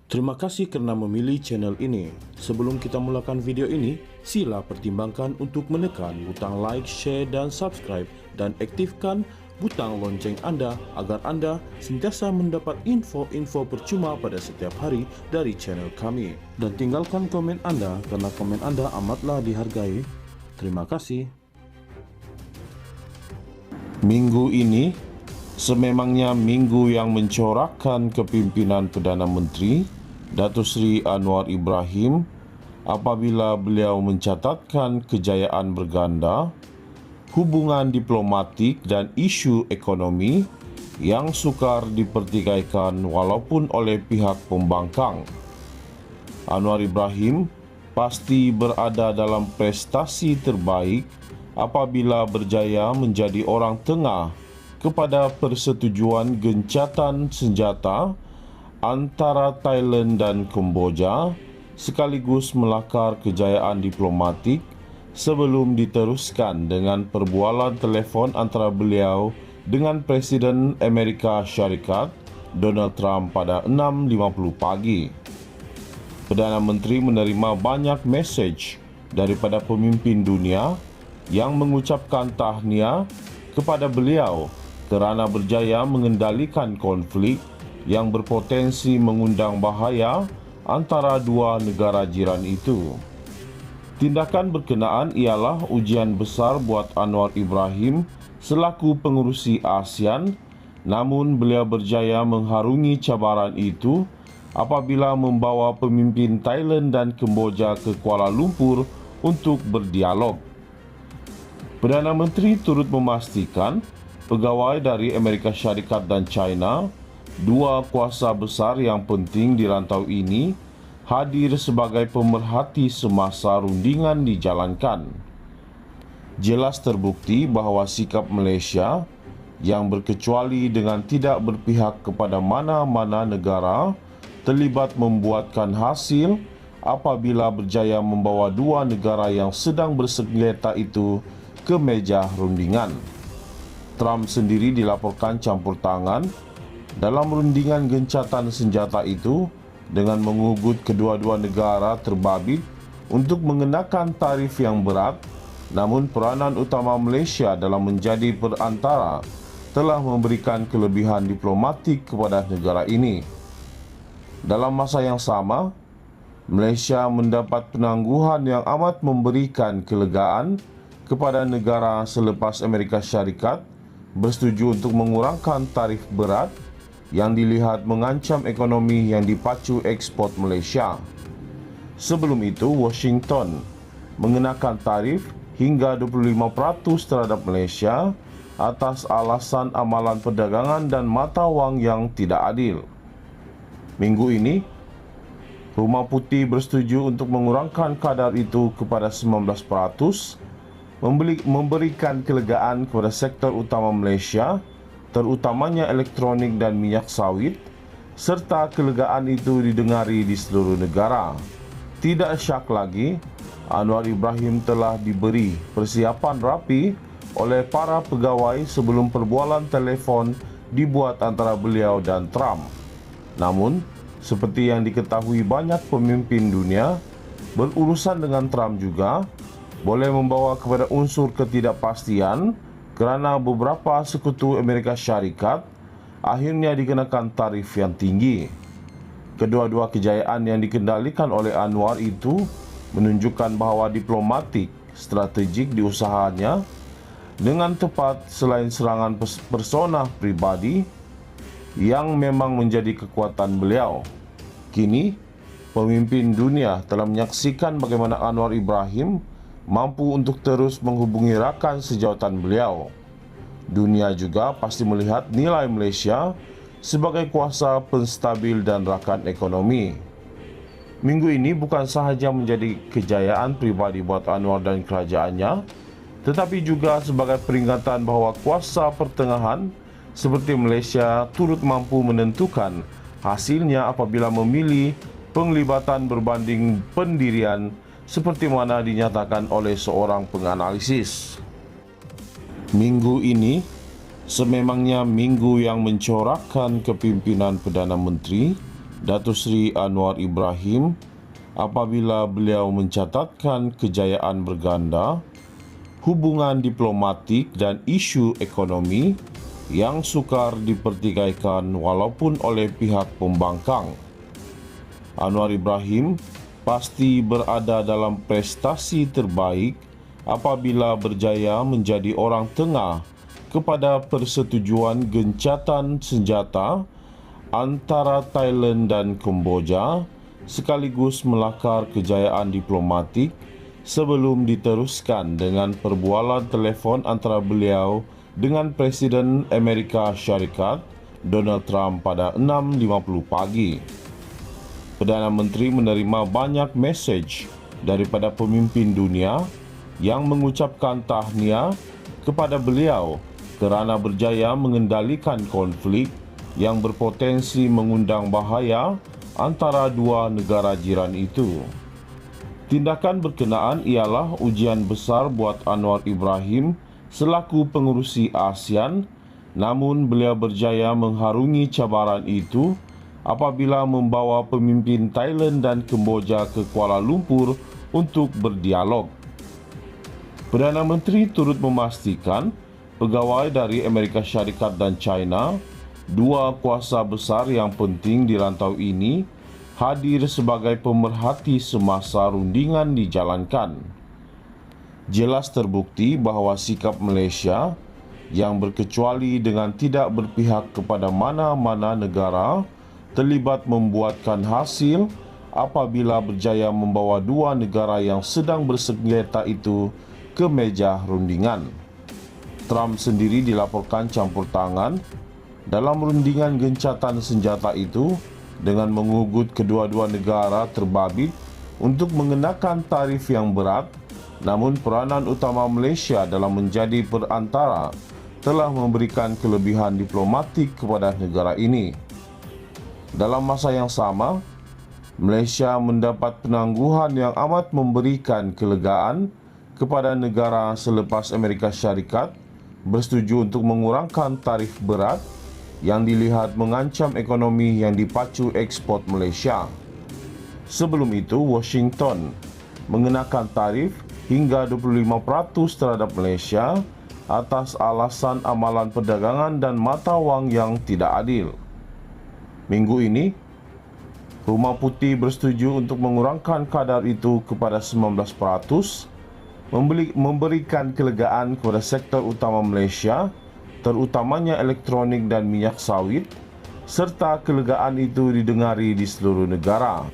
Terima kasih kerana memilih channel ini. Sebelum kita mulakan video ini, sila pertimbangkan untuk menekan butang like, share dan subscribe dan aktifkan butang lonceng anda agar anda sentiasa mendapat info-info percuma pada setiap hari dari channel kami. Dan tinggalkan komen anda kerana komen anda amatlah dihargai. Terima kasih. Minggu ini sememangnya minggu yang mencorakkan kepimpinan Perdana Menteri Datuk Seri Anwar Ibrahim apabila beliau mencatatkan kejayaan berganda, hubungan diplomatik dan isu ekonomi yang sukar dipertikaikan walaupun oleh pihak pembangkang. Anwar Ibrahim pasti berada dalam prestasi terbaik apabila berjaya menjadi orang tengah kepada persetujuan gencatan senjata antara Thailand dan Kemboja sekaligus melakar kejayaan diplomatik sebelum diteruskan dengan perbualan telefon antara beliau dengan Presiden Amerika Syarikat Donald Trump pada 6.50 pagi. Perdana Menteri menerima banyak mesej daripada pemimpin dunia yang mengucapkan tahniah kepada beliau kerana berjaya mengendalikan konflik yang berpotensi mengundang bahaya antara dua negara jiran itu. Tindakan berkenaan ialah ujian besar buat Anwar Ibrahim selaku pengerusi ASEAN, namun beliau berjaya mengharungi cabaran itu apabila membawa pemimpin Thailand dan Kemboja ke Kuala Lumpur untuk berdialog. Perdana Menteri turut memastikan pegawai dari Amerika Syarikat dan China, dua kuasa besar yang penting di rantau ini, hadir sebagai pemerhati semasa rundingan dijalankan. Jelas terbukti bahawa sikap Malaysia yang berkecuali dengan tidak berpihak kepada mana-mana negara terlibat membuatkan hasil apabila berjaya membawa dua negara yang sedang bersengketa itu ke meja rundingan. Trump sendiri dilaporkan campur tangan dalam rundingan gencatan senjata itu dengan mengugut kedua-dua negara terbabit untuk mengenakan tarif yang berat, namun peranan utama Malaysia dalam menjadi perantara telah memberikan kelebihan diplomatik kepada negara ini. Dalam masa yang sama, Malaysia mendapat penangguhan yang amat memberikan kelegaan kepada negara selepas Amerika Syarikat bersetuju untuk mengurangkan tarif berat yang dilihat mengancam ekonomi yang dipacu ekspor Malaysia. Sebelum itu, Washington mengenakan tarif hingga 25% terhadap Malaysia atas alasan amalan perdagangan dan mata wang yang tidak adil. Minggu ini, Rumah Putih bersetuju untuk mengurangkan kadar itu kepada 19%, memberikan kelegaan kepada sektor utama Malaysia, terutamanya elektronik dan minyak sawit, serta kelegaan itu didengari di seluruh negara. Tidak syak lagi, Anwar Ibrahim telah diberi persiapan rapi oleh para pegawai sebelum perbualan telefon dibuat antara beliau dan Trump. Namun, seperti yang diketahui banyak pemimpin dunia, berurusan dengan Trump juga boleh membawa kepada unsur ketidakpastian kerana beberapa sekutu Amerika Syarikat akhirnya dikenakan tarif yang tinggi. Kedua-dua kejayaan yang dikendalikan oleh Anwar itu menunjukkan bahawa diplomatik strategik diusahanya dengan tepat selain serangan persona pribadi yang memang menjadi kekuatan beliau. Kini, pemimpin dunia telah menyaksikan bagaimana Anwar Ibrahim mampu untuk terus menghubungi rakan sejawatan beliau. Dunia juga pasti melihat nilai Malaysia sebagai kuasa penstabil dan rakan ekonomi. Minggu ini bukan sahaja menjadi kejayaan pribadi buat Anwar dan kerajaannya, tetapi juga sebagai peringatan bahawa kuasa pertengahan seperti Malaysia turut mampu menentukan hasilnya apabila memilih penglibatan berbanding pendirian seperti mana dinyatakan oleh seorang penganalisis. Minggu ini sememangnya minggu yang mencorakkan kepimpinan Perdana Menteri Datuk Seri Anwar Ibrahim apabila beliau mencatatkan kejayaan berganda, hubungan diplomatik dan isu ekonomi yang sukar dipertikaikan walaupun oleh pihak pembangkang. Anwar Ibrahim pasti berada dalam prestasi terbaik apabila berjaya menjadi orang tengah kepada persetujuan gencatan senjata antara Thailand dan Kemboja sekaligus melakar kejayaan diplomatik sebelum diteruskan dengan perbualan telefon antara beliau dengan Presiden Amerika Syarikat Donald Trump pada 6.50 pagi. Perdana Menteri menerima banyak mesej daripada pemimpin dunia yang mengucapkan tahniah kepada beliau kerana berjaya mengendalikan konflik yang berpotensi mengundang bahaya antara dua negara jiran itu. Tindakan berkenaan ialah ujian besar buat Anwar Ibrahim selaku pengerusi ASEAN, namun beliau berjaya mengharungi cabaran itu apabila membawa pemimpin Thailand dan Kemboja ke Kuala Lumpur untuk berdialog. Perdana Menteri turut memastikan pegawai dari Amerika Syarikat dan China, dua kuasa besar yang penting di rantau ini, hadir sebagai pemerhati semasa rundingan dijalankan. Jelas terbukti bahawa sikap Malaysia yang berkecuali dengan tidak berpihak kepada mana-mana negara terlibat membuatkan hasil apabila berjaya membawa dua negara yang sedang bersengketa itu ke meja rundingan. Trump sendiri dilaporkan campur tangan dalam rundingan gencatan senjata itu dengan mengugut kedua-dua negara terbabit untuk mengenakan tarif yang berat, namun peranan utama Malaysia dalam menjadi perantara telah memberikan kelebihan diplomatik kepada negara ini. Dalam masa yang sama, Malaysia mendapat penangguhan yang amat memberikan kelegaan kepada negara selepas Amerika Syarikat bersetuju untuk mengurangkan tarif berat yang dilihat mengancam ekonomi yang dipacu ekspor Malaysia. Sebelum itu, Washington mengenakan tarif hingga 25% terhadap Malaysia atas alasan amalan perdagangan dan mata wang yang tidak adil. Minggu ini, Rumah Putih bersetuju untuk mengurangkan kadar itu kepada 19%, memberikan kelegaan kepada sektor utama Malaysia, terutamanya elektronik dan minyak sawit, serta kelegaan itu didengari di seluruh negara.